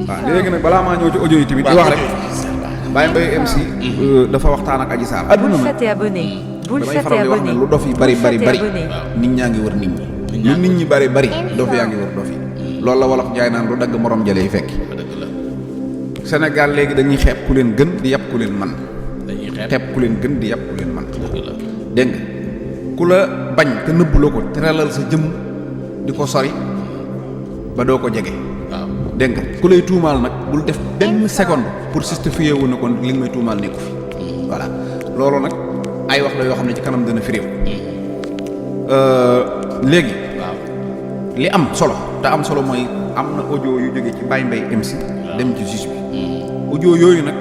waaw léegi nag balaa maa ñëw ci audio yi tamit di wax rek Baye Mbaye MC dafa waxtaan ak Adji Sarr adduna nag damay faral di wax ne lu dof yi bari nit ñaa ngi wër nit ñi lu nit ñi bari dof yaa ngi wër dof yi loolu la wolof jaay naan lu dagg morom jële yi fekki Sénégal léegi dañuy xeeb ku leen gën di yàpp ku leen man xeeb ku leen gën di yàpp ku leen man dégg nga ku la bañ te nëbbuloo ko teralal sa jëm di ko sori ba doo ko jege dégg nga ku lay tuumaal nag bul def benn seconde pour justifier wu ne kon li nga may tuumaal nekku fi voilà loolu nag ay wax la yoo xam ne ci kanam dana firiw léegi li am solo te am solo mooy am na audio yu jóge ci Baye Mbaye MC dem ci juge bi audio yooyu nag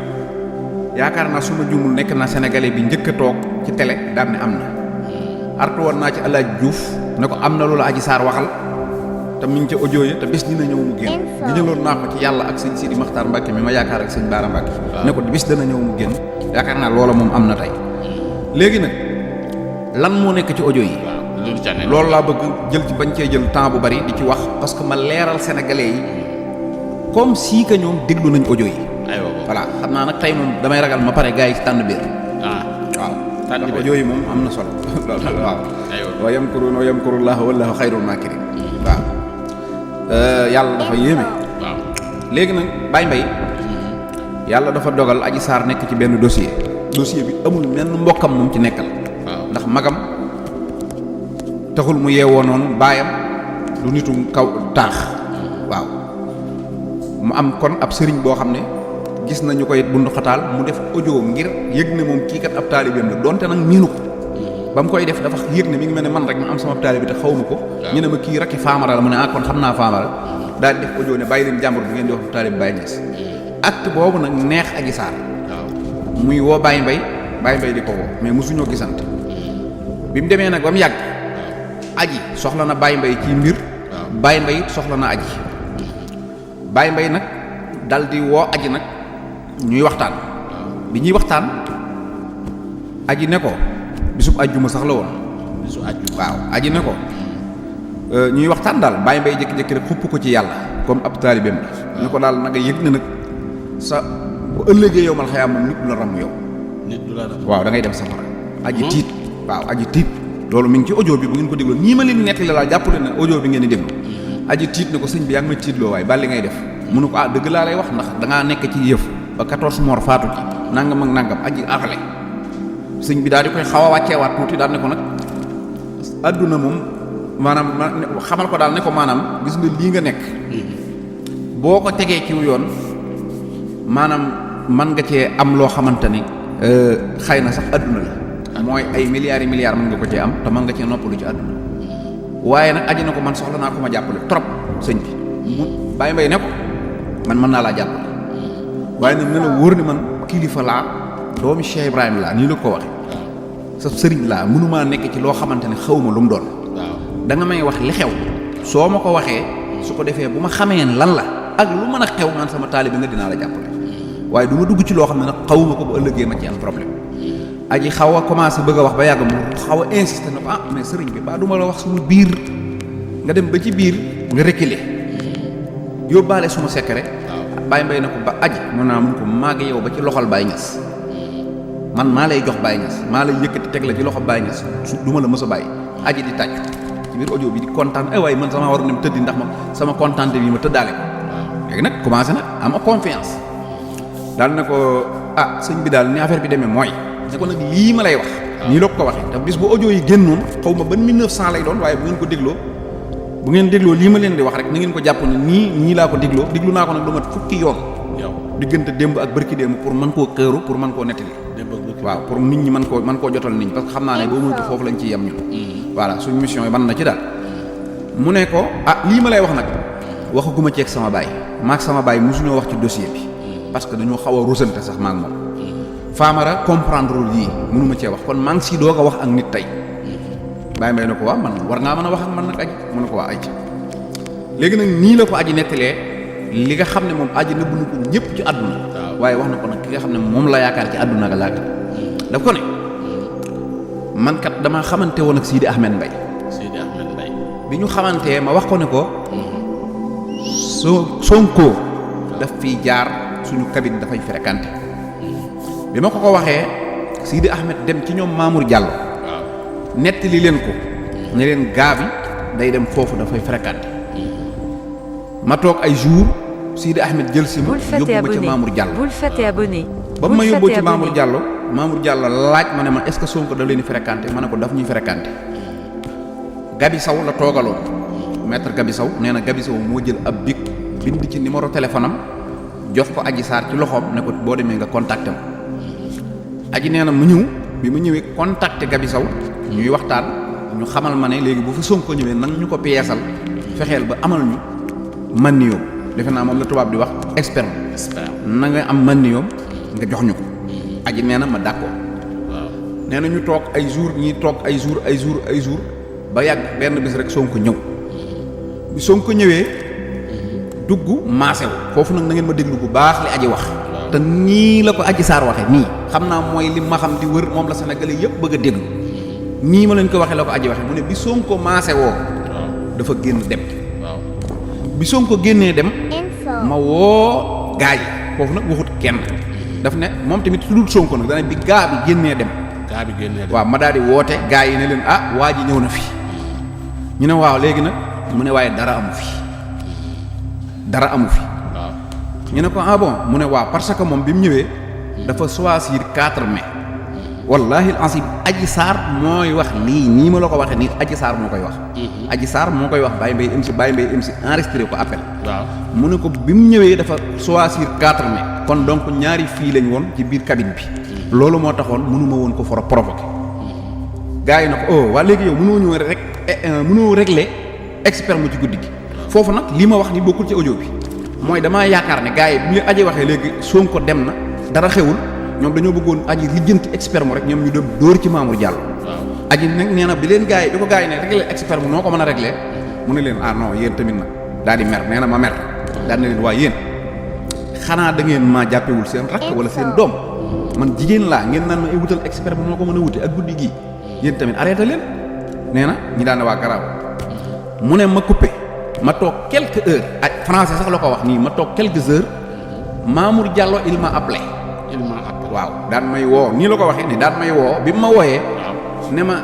yaakaar naa su ma juumul nekk na sénégalais bi njëkk a toog ci télé daal ne am na artu woon naa ci Alaaji Diouf ne ko am na loolu Adji Sarr waxal te mi ngi ca audio yi te bés dina ñëw mu génn giñaloon naa ko ci yàlla ak sëñ Sidi Maxtaar Mbàkke mi ma yaakaar ak sëñ Baara Mbàkke ne ko bés dana ñëw mu génn yaakaar naa loola moom am na tey léegi nag lan moo nekk ci audio yi loolu laa bëgg jël ci bañ cee jël temps bu bari di ci wax parce que ma leeral sénégalais yi comme si que ñoom déglu nañ audio yi voilà xam naa nag tey moom damay ragal ma pare gars yi ci tànn biir waaw ndax audio yi moom am na solo waaw wa yamkuruuna wa yamkurullaahu wallaahu xayrul maakiriin waaw yàlla dafa yéeme léegi nag Baye Mbaye yàlla dafa dogal Adji Sarr nekk ci benn dossier bi amul menn mbokkam moom ci nekkal ndax magam taxul mu yeewoo noonu baayam lu nitu kaw taax waaw mu am kon ab sëriñ boo xam ne gis nañu koy bundu xataal mu def audio ngir yëg ne moom kii kat ab taalibeem la donte nag miinu ko ba mu koy def dafa yëg ne mi ngi mel ne man rek ma am sama taalibe te xaw ma ko ñu ne ma kii rakki Famara la mu ne kon xam naa Famara daal di def audio ne bàyyi leen jàmbur bi ngeen di wax taalibe Baye Niass acte boobu nag neex Adji Sarr muy woo Baye Mbaye di ko woo mais mosuñoo gisante bi mu demee nag ba mu yàgg Adji soxla na Baye Mbaye ci mbir Baye Mbaye soxla na Adji Baye Mbaye nag dal di woo Adji nag ñuy waxtaan bi ñuy waxtaan Adji ne ko bisub àjjuma sax la woon waaw Adji ne ko ñuy waxtaan daal Baye Mbaye jékki-jékki rek xupp ko ci yàlla comme ab taalibeem la ne ko daal na nga yëg ne nag sa bu ëllëgee yow mal xayaam moom nit du la ram yow waaw da ngay dem safara Adji tiit waaw Adji tiit loolu mi ngi ci audio bi bu ngeen ko dégloo nii ma leen nettali la jàpp leen ne audio bi ngeen di déglu Adji tiit ne ko sëñ bi yaa ngi may tiitloo waaye bàlli ngay def mu ne ko dëgg laa lay wax ndax dangaa nekk ci yëf ba 14 mort faatu ci nangam ak nangam Adji axale sëñ bi daal di koy xaw a wàcceewaat tuuti daal ne ko nag adduna moom maanaam xamal ko daal ne ko maanaam gis nga lii nga nekk boo ko tegee ci yoon maanaam man nga cee am loo xamante ni xëy na sax adduna la mooy ay milliards yi milliards mën nga ko cee am te mën nga cee noppalu ci adduna waaye nag Adji na ko man soxla naa ko ma jàppale trop sëñ bi mu Baye Mbaye ne ko man mën naa laa jàppale waaye nag ne la wóor ni man kilifa laa doomi Cheikh Ibrahima laa nii la ko waxe sa sëriñ laa mënumaa nekk ci loo xamante ne xaw ma lu mu doon da nga may wax li xew soo ma ko waxee su ko defee bu ma xamee lan la ak lu mën a xew man sama taalibe nga dinaa la jàppale waaye du ma dugg ci loo xam ne nag xaw ma ko bu ëllëgee ma ci am problème Adji xaw a commencé bëgg a wax ba yàgg mu xaw a insister na ko mais sëriñ bi ba du ma la wax suñu biir nga dem ba ci biir nga reculer yóbbaale suma secret Baye Mbaye na ko ba Adji mun naa mun ko maag yow ba ci loxol Baye Niass man maa lay jox Baye Niass maa lay yëkkati teg la ci loxol Baye Niass su du ma la mës a bàyyi Adji di tàcc ci biir audio bi di kontaan waaye man sama war a dem tëddi ndax ma sama kontaante bi ma tëddaale ko léegi nag commencé na am confiance daal na ko sëñ bi daal ni affaire bi demee mooy ne ko nag lii ma lay wax nii la ko waxee te bis bu audio yi génnoon xaw ma ban 1900 lay doon waaye bu ngeen ko dégloo lii ma leen di wax rek na ngeen ko jàpp ne nii laa ko dégloo déglu naa ko nag lu mat fukki yoon diggante démb ak bërki démb pour mën koo këru pour mën koo nettali waaw pour nit ñi mën koo jotal nit ñi parce que xam naa ne boo moytu foofu lañ ciy yem ñun voilà suñu mission yi mën na ci daal mu ne ko lii ma lay wax nag waxaguma ceeg sama baay maag sama baay mosuñoo wax ci dossier bi parce que dañoo xaw a rusante sax maag moom Famara comprendre lii mënuma cee wax kon maa ngi si doog a wax ak nit tey Baye Mbaye ne ko waa man war ngaa mën a wax ak man nag Adji mu ne ko waa Adji léegi nag nii la ko Adji nettalee li nga xam ne moom Adji nëbb na ko ñëpp ci àdduna waaye wax na ko nag ki nga xam ne moom la yaakaar ci àdduna nga laaka daf ko ne man kat damaa xamante woon ak Sidi Ahmed Mbaye bi ñu xamantee ma wax ko ne ko Sonko daf fiy jaar suñu cabine dafay fréquenté bi ma ko waxee Sidi Ahmed dem ci ñoom Mamour Diallo nettali leen ko ne leen gaa bi day dem foofu dafay fréquenté ma toog ay jours Sidi Ahmed jël si ma yóbbu ma ci Mamour Diallo ba ma yóbboo ci Mamour Diallo laaj ma ne ma est-ce que Sonko da leen di fréquenté ma ne ko daf ñuy fréquenté Gabi Sow la toogaloon maître Gabi Sow nee na Gabi Sow moo jël ab bic bind ci numéro téléphone am jox ko Adji Sarr ci loxoom ne ko boo demee nga contacté ma Adji nee na mu ñëw bi mu ñëwee contacté Gabi Sow ñuy waxtaan ñu xamal ma ne léegi bu fa Sonko ñëwee nan ñu ko piyeesal fexeel ba amal ñu man ni yoom defe naa moom la tubaab di wax expert na nga am man ni yoom nga jox ñu ko Adji nee na ma d'accord nee na ñu toog ay jours ñii toog ay jours ba yàgg benn bis rek Sonko ñëw bi Sonko ñëwee dugg maasew foofu nag na ngeen ma déglu bu baax li Adji wax te nii la ko Adji Sarr waxe nii xam naa mooy li ma xam di wër moom la Sénégalais yëpp bëgg a déglu nii ma leen ko waxee la ko Adji waxe mu ne bi Sonko maase woo dafa génn dem bi Sonko génnee dem ma woo gaa yi foofu nag waxut kenn daf ne moom tamit su dul Sonko nag dana bi gaa bi génnee dem waaw ma daal di woote gaa yi ne leen waa ji ñëw na fi ñu ne waaw léegi nag mu ne waaye dara amu fi ñu ne ko bon mu ne waaw parce que moom bi mu ñëwee dafa choisir 4 mai wallahi al-azim Adji Sarr mooy wax lii nii ma la ko waxee nii Adji Sarr moo koy wax Adji Sarr moo koy wax Baye Mbaye MC enregistré ko appel mu ne ko bi mu ñëwee dafa choisir 4 mai kon donc ñaari fii lañ woon ci biir cabine bi loolu moo taxoon mënuma woon ko for a provoqué gars yi na ko waa léegi yow mënoo ñëw rek mënoo régler expert mu ci guddi gi foofu nag li ma wax ni bokkul ci audio bi mooy damaa yaakaar ne gars yi bu ñu Adji waxee léegi Sonko dem na dara xewul ñoom dañoo bëggoon Adji lijjanti expert mu rek ñoom ñu dem dóor ci Mamour Diallo Adji nag nee na bi leen gars yi bi ko gars yi ne régler expert mu noo ko mën a régler mu ne leen non yéen tamit nag daal di mer nee na ma mer daal ne leen waaye yéen xanaa da ngeen maa jàppewul seen rakk wala seen doom man jigéen laa ngeen naan ma ay wutal expert bu noo ko mën a wuti ak guddi gii yéen tamit arrêté leen nee na ñi daan ne waa garaaw mu ne ma coupé ma toog quelques heures ak français sax la ko wax nii ma toog quelques heures Mamour Diallo il m'a appelé waaw daan may woo nii la ko waxee ni daan may woo bi ma wooyee ne ma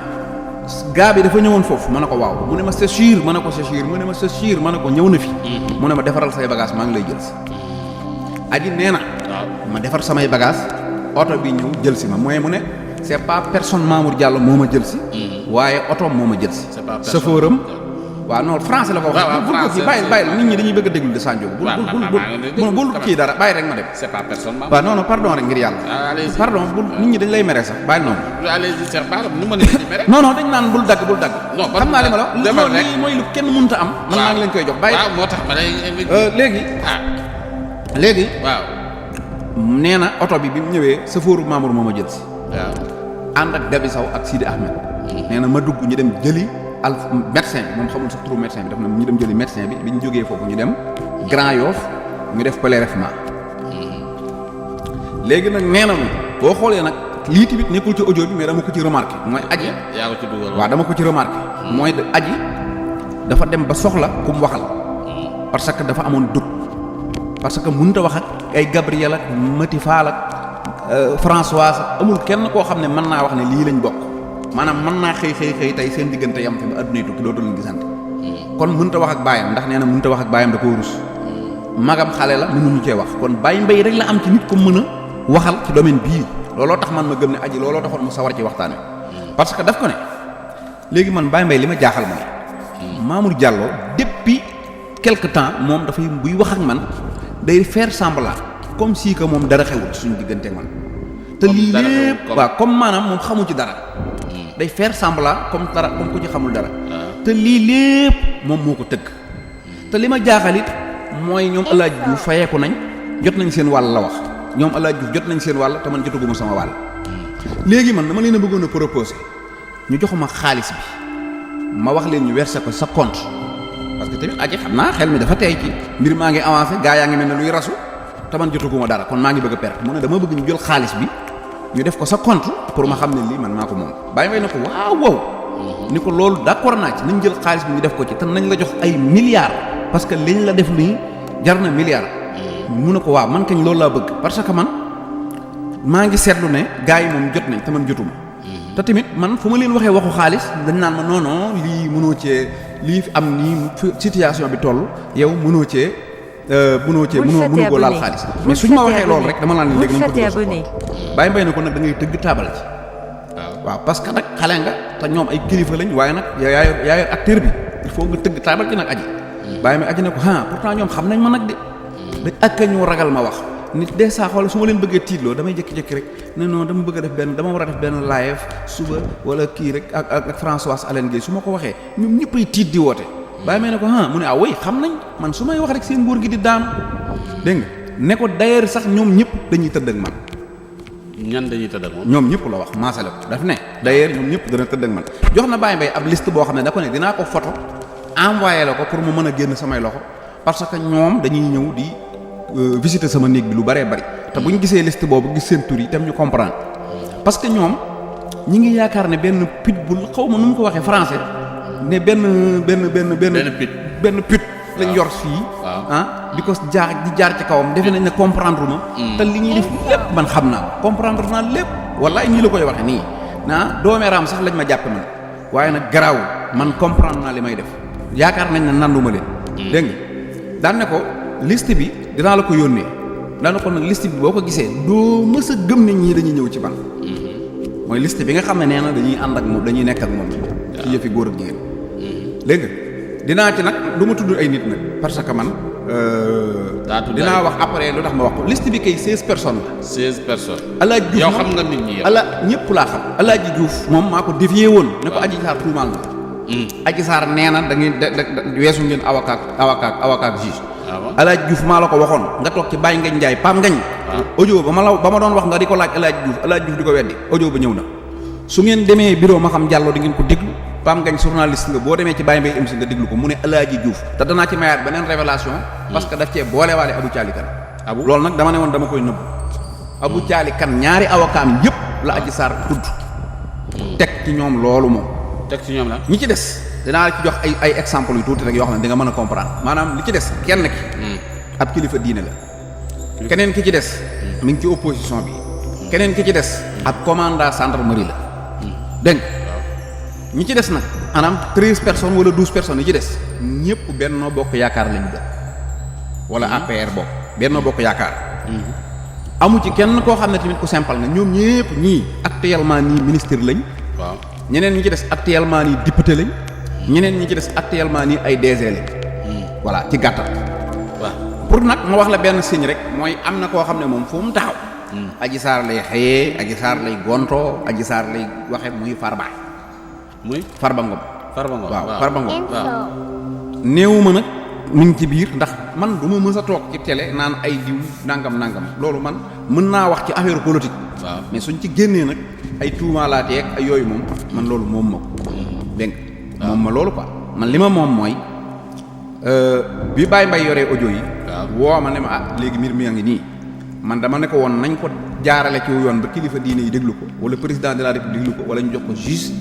gaa bi dafa ñëwoon foofu ma ne ko waaw mu ne ma c'est sûr ma ne ko c'est sûr mu ne ma c'est sûr ma ne ko ñëw na fi mu ne ma defaral say bagage maa ngi lay jël si Adji nee na ma defar samay bagage oto bi ñëw jël si ma mooy mu ne c'est pas personne Mamour Diallo moo ma jël si waaye oto moo ma jël si chauffeur-am waaw non français la ko wax bul ko kii bàyyi nit ñi dañuy bëgg a déglu de Sandio bul kii dara bàyyi rek ma dem c'est pas personne waaw non pardon rek ngir yàlla pardon bul nit ñi dañ lay mere sax bàyyi noonu non dañ naan bul dagg xam naa li ma la loolu lii mooy lu kenn mënta am man maa ngi leen koy jox bàyyi moo tax ma léegi waaw nee na oto bi mu ñëwee chauffeur Mamour moo ma jël si ànd ak Gabi Sow ak Sidi Ahmed nee na ma dugg ñu dem jëli médecin bi moom xamul sax turu médecin bi daf na ñu dem jëli médecin bi ñu jógee foofu ñu dem Grand Yoff ñu def prélèvement léegi nag nee na moom boo xoolee nag lii tamit nekkul ci audio bi mais dama ko ci remarqué mooy Adji yaa ko ci dugal waaw dama ko ci remarqué mooy Adji dafa dem ba soxla ku mu waxal parce que dafa amoon doute parce que mënut a wax ak ay Gabriel ak Mati Fall ak Françoise amul kenn koo xam ne mën naa wax ne lii lañ bokk maanaam mën naa xëy tey seen diggante yam fi ba adduna tukki dootu leen gisante kon mënut a wax ak baayam ndax nee na mënut a wax ak baayam da koo rus magam xale la mënuñu cee wax kon Baye Mbaye rek la am ci nit ko mën a waxal ci domaine bii looloo tax man ma gëm ne Adji looloo taxoon mu sawar ci waxtaan wi parce que daf ko ne léegi man Baye Mbaye li ma jaaxal mooy Mamour Diallo depuis quelque temps moom dafay buy wax ak man day faire semblant comme si que moom dara xewul suñu diggante ak man te lii lépp waaw comme maanaam moom xamu ci dara day faire semblant comme ku ci xamul dara te lii lépp moom moo ko tëgg te li ma jaaxalit mooy ñoom El Hadj Diouf fayeeku nañ jot nañ seen wàll la wax ñoom El Hadj Diouf jot nañ seen wàll te man jotaguma sama wàll léegi man dama leen a bëggoon a proposer ñu joxuma xaalis bi ma wax leen ñu verser ko sa compte parce que tamit Adji xam naa xel mi dafa tey ci mbir maa ngi avancé gaa yaa ngi mel ne luy rasu te man jotaguma dara kon maa ngi bëgg a perte mu ne dama bëgg ñu jël xaalis bi ñu def ko sa compte pour ma xam ne lii man maa ko moom Baye Mbaye na ko waaw ni ko loolu d'accord naa ci nañ jël xaalis bi ñu def ko ci te nañ la jox ay milliards parce que liñ la def nii jar na milliards mu ne ko waaw man kañ loolu laa bëgg parce que man maa ngi seetlu ne gars yi moom jot nañ te man jotuma te tamit man fu ma leen waxee waxu xaalis dañ naan ma non non lii mënoo cee lii fi am nii situation bi toll yow mënoo cee mënu ko laal xaalis mais suñ ma waxee loolu rek dama laan léegi nañ ko dugal bàyyi mbay na ko nag da ngay tëgg taabal ci waaw parce que nag xale nga te ñoom ay kilifa lañ waaye nag yaa yor acteur bi il faut nga tëgg taabal ci nag aji bàyyi may aji ne ko pourtant ñoom xam nañ ma nag de dañ ak ñu ragal ma wax nit des saa xool su ma leen bëggee tiitloo damay jékki-jékki rek ne non dama bëgg a def benn dama war a def benn live suba wala kii rek ak Françoise Hélène Guèye su ma ko waxee ñoom ñëppay tiit di woote bàyyi may ne ko mu ne oui xam nañ man su may wax rek seen nguur gi di daanu dégg nga ne ko d'ailleurs sax ñoom ñëpp dañuy tëdd ak man ñan dañuy tëdd ak moom ñoom ñëpp la wax maasale ko daf ne d'ailleurs ñoom ñëpp dana tëdd ak man jox na Baye Mbaye ab liste boo xam ne da ko ne dinaa ko photo envoyé la ko pour mu mën a génn samay loxo parce que ñoom dañuy ñëw di visiter sama néeg bi lu bëree bëri te bu ñu gisee liste boobu gis seen tur yi tam ñu comprendre parce que ñoom ñi ngi yaakaar ne benn pitbull xaw ma nu mu ko waxee français ne benn pit lañ yor fii di ko jaar ci kawam defe nañ ne comprendre ma te li ñuy def lépp man xam naa comprendre naa lépp wallaay ñii la koy waxe nii doomeeraam sax lañ ma jàppe man waaye nag garaaw man comprendre naa li may def yaakaar nañ ne nanduma leen dégg nga daan ne ko liste bi dinaa la ko yónnee daan ne ko nag liste bi boo ko gisee doo mës a gëm ne ñii dañuy ñëw ci man mooy liste bi nga xam ne nee na dañuy ànd ak moom dañuy nekk ak moom ci yëfi góor ak jigéen léegi dinaa ci nag du ma tudd ay nit nag parce que man dinaa wax après lu tax ma wax ko liste bi kay 16 personnes la 16 personnes Alaaji Diouf yow xam nga nit ñi ñëpp laa xam Alaaji Diouf moom maa ko défier woon ne ko Adji Sarr tuumaal na Adji Sarr nee na da ngeen weesu ngeen avocat juge Alaaji Diouf maa la ko waxoon nga toog ci Baye Ngagne Ndiaye Pam Ngagne audio ba ma doon wax nga di ko laaj Alaaji Diouf di ko weddi audio ba ñëw na su ngeen demee bureau ma xam Diallo di ngeen ko déglu Pam Ngagne journaliste nga boo demee ci Baye Mbaye MC nga déglu ko mu ne Alaaji Diouf te danaa ci mayaat beneen révélation parce que daf cee boolewaale Abou Thiali Kane loolu nag dama ne woon dama koy nëbb Abou Thiali Kane ñaari avocat am yëpp la Adji Sarr tudd teg ci ñoom loolu moom teg ci ñoom la ñi ci des dinaa la ci jox ay exemple yu tuuti rek yoo xam ne di nga mën a comprendre maanaam li ci des kenn ki ab kilifa diine la keneen ki ci des mi ngi ci opposition bi keneen ki ci des ab commandant gendarmerie la dégg ñi ci des nag maanaam 13 personnes wala 12 personnes yi ci des ñëpp Benno Bokk Yaakaar lañu def wala APR bokk Benno Bokk Yaakaar amu ci kenn koo xam ne tamit ku simple na ñoom ñëpp ñii actuellement nii ministre lañ waaw ñeneen ñi ci des actuellement nii député lañ ñeneen ñi ci des actuellement nii ay DG lañ voilà ci gàttal waaw pour nag ma wax la benn signe rek mooy am na koo xam ne moom fu mu taxaw Adji Sarr lay xëyee Adji Sarr lay gontoo Adji Sarr lay waxe muy Farba Ngom waaw Farba Ngom néewuma nag mi ngi ci biir ndax man du ma mës a toog ci télé naan ay diw nangam loolu man mën naa wax ci affaire politique mais suñ ci génnee nag ay tuumaalaatee ak ay yooyu moom man loolu moom ma ko dégg moom ma loolu quoi man li ma moom mooy bi Baye Mbaye yoree audio yi woo ma ne ma léegi mbir mi a ngi nii man dama ne ko woon nañ ko jaarale ci yoon ba kilifa diine yi déglu ko wala président de la république déglu ko wala ñu jox ko juge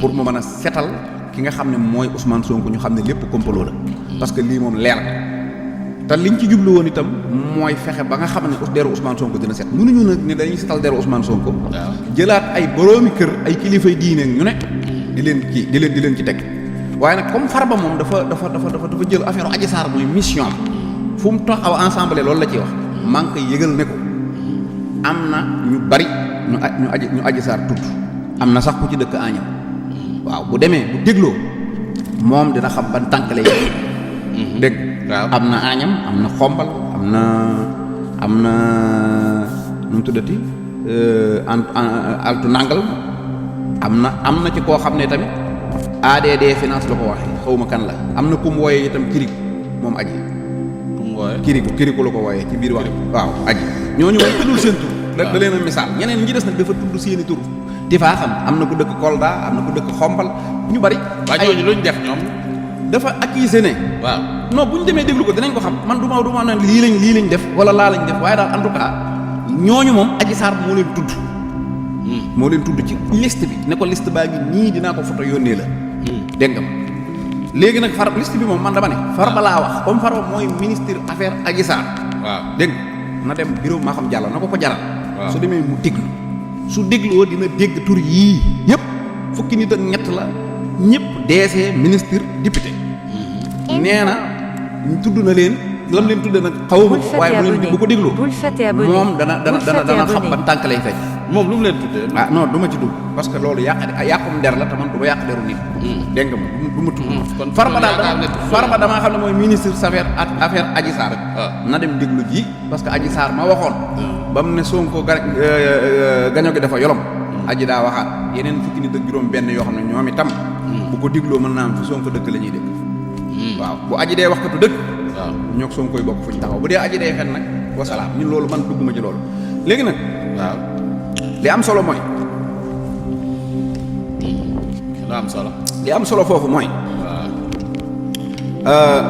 pour mu mën a setal ki nga xam ne mooy Ousmane Sonko ñu xam ne lépp complot la parce que lii moom leer te liñ ci jublu woon itam mooy fexe ba nga xam ne deru Ousmane Sonko dina set mënuñu nag ne dañuy setal deru Ousmane Sonko jëlaat ay boroomi kër ay kilifay diine ñu ne di leen ci teg waaye nag comme Farba moom dafa jël affaire Adji Sarr muy mission fu mu taxaw ensemble loolu la ciy wax maa ngi koy yëgal ne ko am na ñu bari ñu Adji Sarr tudd am na sax ku ci dëkk Agnam waaw bu demee bu dégloo moom dina xam ban tànk lay dégg am na Agnam am na Xombal am na nu mu tuddati altu nangal am na ci koo xam ne tamit ADD finance la ko waxee xawma kan la am na ku mu wooyee itam kiriku moom Adji kiriku la ko wooyee ci biir wax waaw Adji ñooñu moom tuddul seen tur da leen a misaal ñeneen ñi des nag dafa tudd seeni tur di faa xam am na ku dëkk Kolda am na ku dëkk Xombal ñu bari waaye ñooñu luñ def ñoom dafa accusé ne waaw non bu ñu demee déglu ko dinañ ko xam man du ma ne lii lañ def wala laa lañ def waaye daal en tout cas ñooñu moom Adji Sarr moo leen tudd ci liste bi ne ko liste baa ngi nii dinaa ko photo yónnee la dégg nga léegi nag liste bi moom man dama ne Farba laa wax comme Farba mooy ministre affaire Adji Sarr waaw dégg nga na dem bureau maa xam jàll na ko jaral. waaw su demee mu déglu su dégloo dina dégg tur yii yëpp fukki nit ak ñett la ñëpp DC ministre député. nee na tudd na leen lam leen tudd nag xawma ko waaye bu ko dégloo moom dana xam ban tànk lay fekk. moom lu mu leen tuddee. ah non du ma ci dugg parce que loolu yàqum der la te man du ma yàq deru nit. dégg nga du ma tudd. kon Farba damaa xam ne mooy ministre affaire Adji Sarr. na dem déglu ji parce que Adji Sarr ma waxoon. ba mu ne Sonko gaño gi dafa yolom. Adji daa waxaat yeneen fukki nit ak juróom benn yoo xam ne ñoom itam. bu ko dégloo mën naa am fi Sonko dëkk la ñuy dégg. waaw bu Adji dee wax katu dëgg. waaw ñoo Sonko koy bokk fu ñu taxaw bu dee Adji dee fen nag wasalaam ñun loolu man dugguma ci loolu léegi nag. waaw li am solo mooy. lu am solo. li am solo foofu mooy. waaw.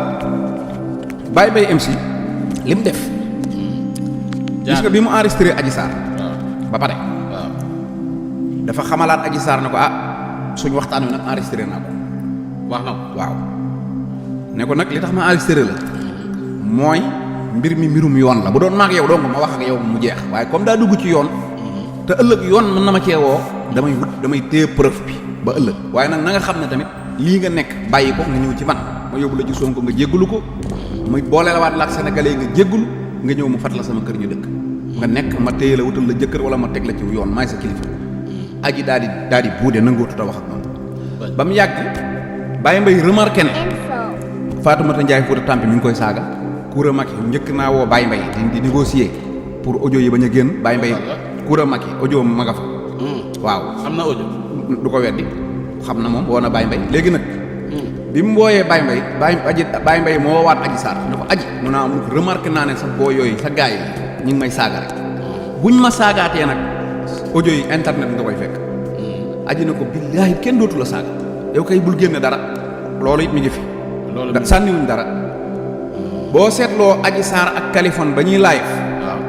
Baye Mbaye MC li mu def. gis nga bi mu enregistré Adji Sarr. ba pare. waaw dafa xamalaat Adji Sarr ne ko suñu waxtaan wi nag enregistré naa ko. wax na ko waaw. ne ko nag li tax ma enregistré la. mooy mbir mi mbirum yoon la bu doon maag yow dong ma wax ak yow mu jeex waaye comme daa dugg ci yoon. te ëllëg yoon mën na ma cee woo damay téye preuve bi ba ëllëg waaye nag na nga xam ne tamit lii nga nekk bàyyi ko nga ñëw ci man ma yóbbu la ci Sonko nga jéggulu ko muy boole la waat la ak sénégalais nga jéggulu nga ñëw mu fat la sama kër ñu dëkk nga nekk ma téye la wutal la jëkkër wala ma teg la ci yoon maay sa kilifa. Adji daal di buude nangootuta wax ak moom ba mu yàgg Baye Mbaye remarqué ne Fatoumata Ndiaye Fouta Tampi mi ngi koy saaga Koura Macky njëkk naa woo Baye Mbaye di négocier pour audio yi bañ a génn Baye Mbaye Koura Macky audio ma nga fa. waaw am na audio. du ko weddi xam na moom woo na Baye Mbaye léegi nag. bi mu wooyee Baye Mbaye Baye Mbaye moo waat Adji Sarr ne ko Adji mun naa am remarqué naa ne sa boo yooyu sa gaay yi ñu ngi may saaga rek buñ ma saagaatee nag audio yi internet nga koy fekk. Adji na ko billaahi kenn dootu la saaga yow kay bul génne dara loolu it mi ngi fi. loolu sànniwuñ dara boo seetloo Adji Sarr ak Kaliphone ba ñuy live.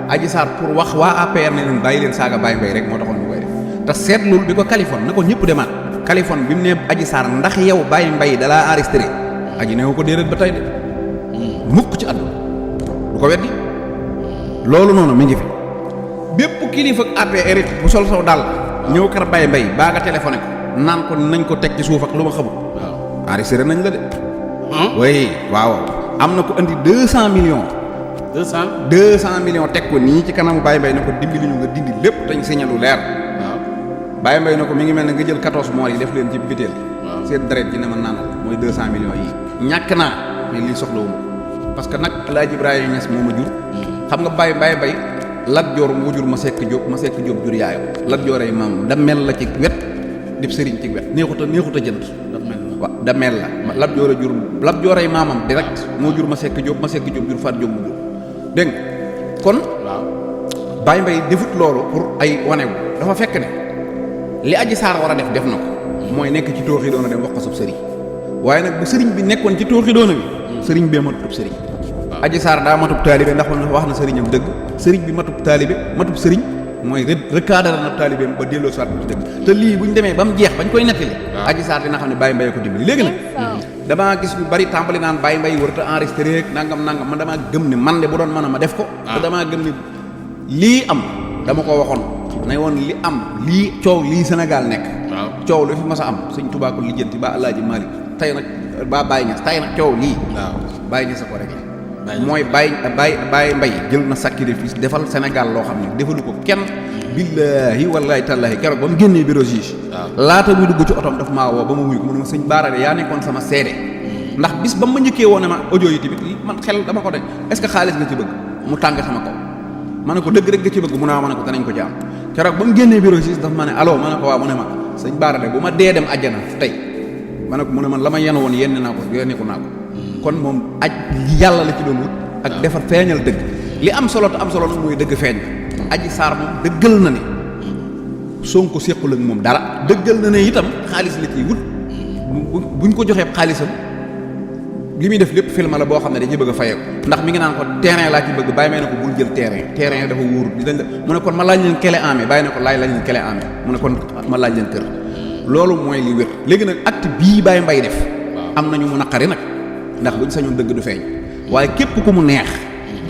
Adji Sarr pour wax waa APR ne leen bàyyi leen saaga Baye Mbaye rek moo taxoon ñu koy def te seetlul bi ko Kaliphone na ko ñëpp demaat Kaliphone bi mu ne Adji Sarr ndax yow Baye Mbaye dalaa enregistré Adji neewu ko déedéet ba tey de mukk ci àdduna du ko weddi loolu noonu mi ngi fi bépp kilifa ak APR it bu sol saw dal ñëw kar Baye Mbaye baa nga téléphoné ko naan ko nañ ko teg ci suuf ak lu ma xamul enregistré nañ la de oui waaw am na ko indi 200 millions 200 millions teg ko nii ci kanamu Baye Mbaye ne ko dimbali ñu nga dindi lépp dañ signal lu leer. waaw Baye Mbaye ne ko mi ngi mel ne nga jël 14 mois yi def leen ci biteel. waaw seen deret ji ne ma naanal mooy 200 millions yi. ñàkk naa mais lii soxla wu ma parce que nag El Hadj Ibrahima Niass moo ma jur. xam nga Baye Mbaye Lat Joor moo jur ma sekk Jóob jur yaayam. Lat Joor ay maam damel la ci wet dib sëriñ ci wet neexut a jënd. waaw damel la Lat Joor ay maamam direct moo jur ma sekk Jóob jur Faat Jóob mu jur dégg nga kon. waaw Baye Mbaye defut loolu pour ay wanewu dafa fekk ne li Adji Sarr war a def na ko. mooy nekk ci tooxi doona dem wax ko sab sëriñ waaye nag bu sëriñ bi nekkoon ci tooxi doona bi sëriñ bee matutub sëriñ. Adji Sarr daa matub taalibe ndax wax na sëriñam dëgg sëriñ bi matub taalibe matub sëriñ mooy recadré na taalibeem ba delloo soit ci dëgg te lii bu ñu demee ba mu jeex bañ koy nettali. Adji Sarr dina xam ne Baye Mbaye ko dimbali léegi nag. damaa gis ñu bari tàmbali naan Baye Mbaye warut a enregistré nangam man damaa gëm ne man de bu doon mën a ma def ko. te damaa gëm ne lii am dama ko waxoon ne woon li am lii coow lii Sénégal nekk. coow lu fi mas a am Sëñ Tuubaa ko lijjanti ba Alaaji Maalik tey nag ba Baye Niass tey nag coow lii. Baye Niass a ko réglé. mooy Baye Mbaye jël na sacrifice defal Sénégal loo xam ne defalu ko kenn. billaahi wallaahi tallaahi keroog ba mu génnee bureau juge laata muy dugg ci otom daf maa woo ba ma wuy ko mu ne ma sëñ Bara yaa nekkoon sama seede ndax bis ba ma njëkkee woon ne ma audio yi tamit man xel dama ko de est-ce que xaalis nga ci bëgg mu tàng sama kaw ma ne ko dëgg rek nga ci bëgg mu ne ma ne ko danañ ko jaam keroog ba mu génnee bureau juge daf ma ne allo ma ne ko waaw mu ne ma sëñ Bara de bu ma dee dem àjjana tey ma ne ko mu ne man la ma yen woon yenn naa ko kon moom yàlla la ci doon wut ak defar feeñal dëgg li am solo te am solo nag mooy dëgg feeñ Adji Sarr moom dëggal na ne Sonko séqul ak moom dara dëggal na ne itam xaalis la ciy wut buñ ko joxee xaalisam li muy def lépp film la boo xam ne dañuy bëgg a fayeeku ndax mi ngi naan ko terrain laa ci bëgg bàyyi may ne ko bul jël terrain dafa wóorul di dañ la mu ne kon ma laaj leen clé en main bàyyi ne ko laaj leen clé en main mu ne kon ma laaj leen kër loolu mooy li wér léegi nag acte bii Baye Mbaye def am nañu mu naqari nag ndax buñ sañoon dëgg du feeñ waaye képp ku mu neex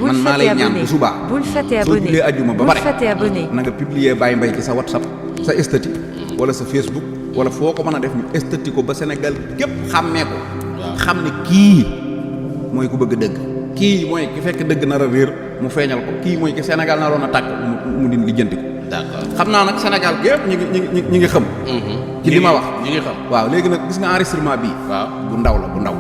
man maa lay ñaan bu subaa bul fàtte soo abonné jullee ajjuma ba bul pare fàtte abonné na nga publier Baye Mbaye ci sa WhatsApp sa statut wala sa Facebook wala foo ko mën a def ñu statut ko ba Sénégal gépp xàmmee ko xam ne kii mooy ku bëgg dëgg kii mooy ki fekk dëgg nar a réer mu feeñal ko kii mooy ki Sénégal naroon a tàkk mu di lijjanti ko d'accord xam naa nag Sénégal gépp ñi ngi xam ci li ma wax ñi ngi xam waaw léegi nag gis nga enregistrement bii waaw bu ndaw la bu ndaw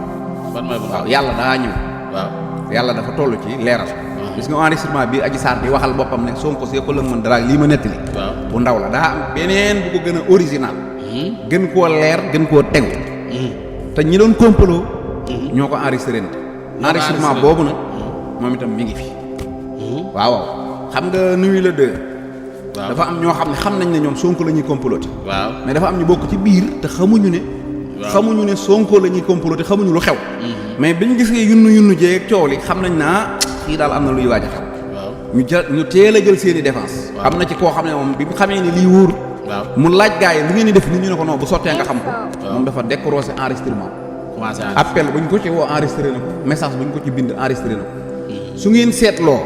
ban mooy bu waaw yàlla daa ñëw waaw yàlla dafa toll ci leeral gis nga enregistrement bii Adji Sarr di waxal boppam ne Sonko see ko lëng mën dara lii ma nettali waaw bu ndaw la daa am beneen bu ko gën a original gën koo leer gën koo tegu te ñi doon complot ñoo ko enregistré enregistrement boobu nag moom itam mi ngi fi waaw xam nga nuyu la deux dafa am ñoo xam ne xam nañ ne ñoom Sonko la ñuy comploté waaw mais dafa am ñu bokk ci biir te xamuñu ne Sonko la ñuy comploté xamuñu lu xew mais biñ gisee yunnu jeeg coow li xam nañ naa fii daal am na luy waaj a xew ñu teel a jël seeni défense am na ci koo xam ne moom bi mu xamee ni lii wóor mu laaj gaa yi li ngeen di def ni ñu ne ko non bu sottee nga xam ko moom dafa décroché enregistrement commencé appel bu ñu ko ci woo enregistré na ko message bu ñu ko ci bind enregistré na ko su ngeen seetloo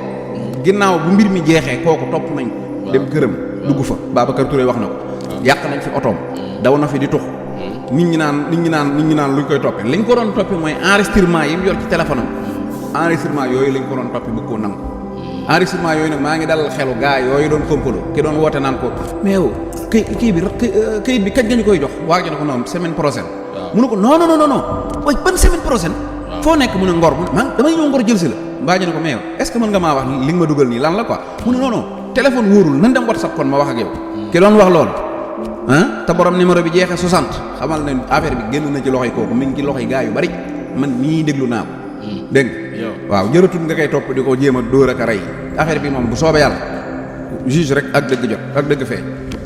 ginnaaw bu mbir mi jeexee kooku topp nañ ko dem këram dugg fa Babacar Touré wax na ko yàq nañ fi otoom daw na fi di tux nit ñi naan luñ koy toppee liñ ko doon toppee mooy enregistrement yi mu yor ci téléphone am enregistrement yooyu lañ ko doon toppee bëgg koo nangu enregistrement yooyu nag maa ngi dalal xelu gaa yooyu doon kompalo ki doon woote naan ko mais yow kayit bi kañ nga ñu koy jox waa ji ne ko noonu semaine prochaine mu ne ko non waaye ban semaine prochaine foo nekk mu ne Ngor man damay ñëw Ngor jël si la mbaa ji ne ko mais yow est ce que mën nga maa wax li nga ma dugal nii lan la quoi mu ne non téléphone wóorul nan dem WhatsApp kon ma wax ak yow ki doon wax loolu te borom numéro bi jeexee 60 xamal ne affaire bi génn na ci loxoy kooku mi ngi ci loxoy gaa yu bari man mii déglu naa ko dégg waaw jërëtul nga koy topp di ko jéem a dóor ak a rey affaire bi moom bu soobee yàlla juge rek ak dëgg jot ak dëgg fee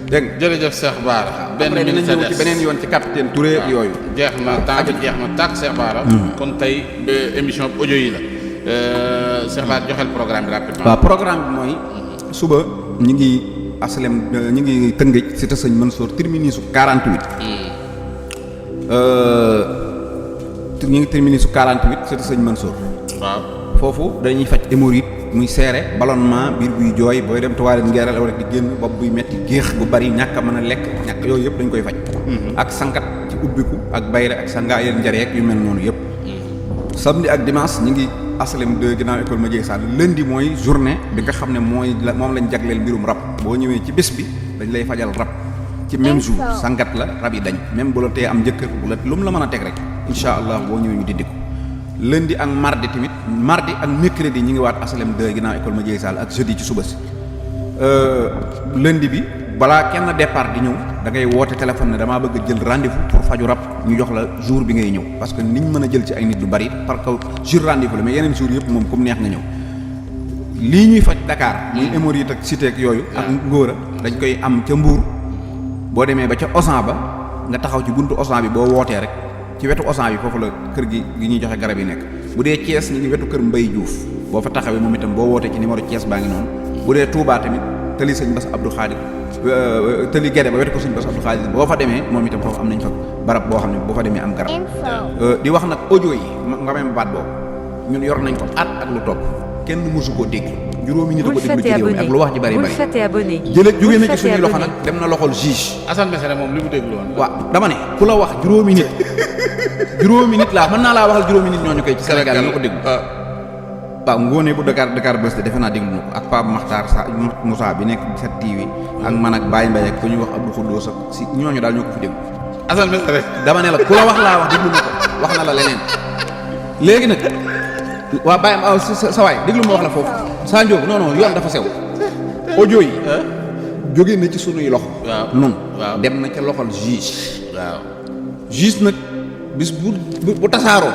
dégg nga jërëjëf Cheikh Bara benn dinañ minute ñëw ci beneen yoon ci capitaine Touré yooyu jeex na temps bi jeex na tàkk Cheikh Bara kon tey émission audio yi la Cheikh Bara joxel programme bi rapidement waaw programme bi mooy suba ñi ngi aslem ñi ngi Tëngéej cité Sëñ Mansour terminus su 48 ñi ngi terminus su 48 cité Sëñ Mansour waaw foofu dañuy faj hémorroïde muy seere ballonnement biir buy jooy booy dem toilette ngeeral wala di génn bopp buy metti géex gu bari ñàkk a mën a lekk ñàkk yooyu yëpp dañ koy faj ak sankat ci ubbiku ak bayre ak sangaayel njareek yu mel noonu yëpp samedi ak dimanche ñi ngi aslem de ginnaaw école Madiaye Sall lundi mooy journée bi nga xam ne mooy moom lañ jagleel mbirum rab boo ñëwee ci bés bi dañ lay fajal rab ci même jour sangat la rab yi dañ même bu la tee am njëkkër bu la lu mu la mën a teg rek incha allah boo ñëwee ñu dindi ko lundi ak mardi tamit mardi ak mercredi ñi ngi waat aslem de ginnaaw école Madiaye Sall ak jeudi ci suba si lundi bi balaa kenn départ di ñëw da ngay woote téléphone ne damaa bëgg a jël rendez-vous pour faju rab ñu jox la jour bi ngay ñëw parce que niñ mën a jël ci ay nit du bari parce que jour rendez-vous la mais yeneen jour yëpp moom comme neex nga ñëw lii ñuy faj Dakar muy hémorroïde ak cité ak yooyu ak ngóora dañ koy am ca Mbour boo demee ba ca Auchan ba nga taxaw ci buntu Auchan bi boo wootee rek ci wetu Auchan bi foofu la kër gi ñuy joxe garab yi nekk bu dee Thiès ñu ngi wetu kër Mbaye Diouf boo fa taxawee moom itam boo wootee ci numéro Thiès baa ngi noonu bu dee Touba tamit tëli sëñ Bass Abdou Khadir tëli Guédé ba wetu ko sëñ Bass Abdou Khadir boo fa demee moom itam foofu am nañ fa barab boo xam ne boo fa demee am garab di wax nag audio yi nga même baat boobu ñun yor nañ ko at ak lu topp kenn mësu koo dégg juróomi nit a ko déglu ci réew mi ak lu wax ji bari bari jóge na ci suñuy loxo nag dem na loxol juge Assane Mesere moom li mu déglu woon waaw dama ne ku la wax juróomi nit laa mën naa laa waxal juróomi nit ñooñu koy ci Sénégal ñoo ko déglu waaw Ngóone bu Dakar Buzz defe naa déglu na ko ak Pape Makhtar Moussa bi nekk 7TV ak man ak Baye Mbaye ak ku ñuy wax Abdou Khoudous ak si ñooñu daal ñoo ko fi déglu Assane Mesere dama ne la ku la wax laa wax déglu na ko wax na la leneen léegi nag waa Baye sa waay déglu ma wax la foofu saa njóogu non yoon dafa sew audio yi jóge na ci sunuy loxo nun dem na ca loxol juge juge nag bis bu tasaaroo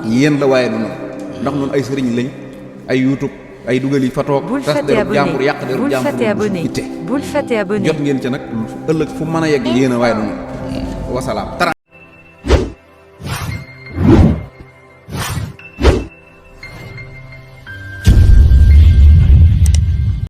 yéen la waaye du noonu ndax noonu ay sëriñ lañ ay YouTube ay dugal yi fa toog tas deru jàmbur yàq deru jàmbur itte jot ngeen ca nag ëllëg fu mën a yegg yéen a waaye du noonu wasalaam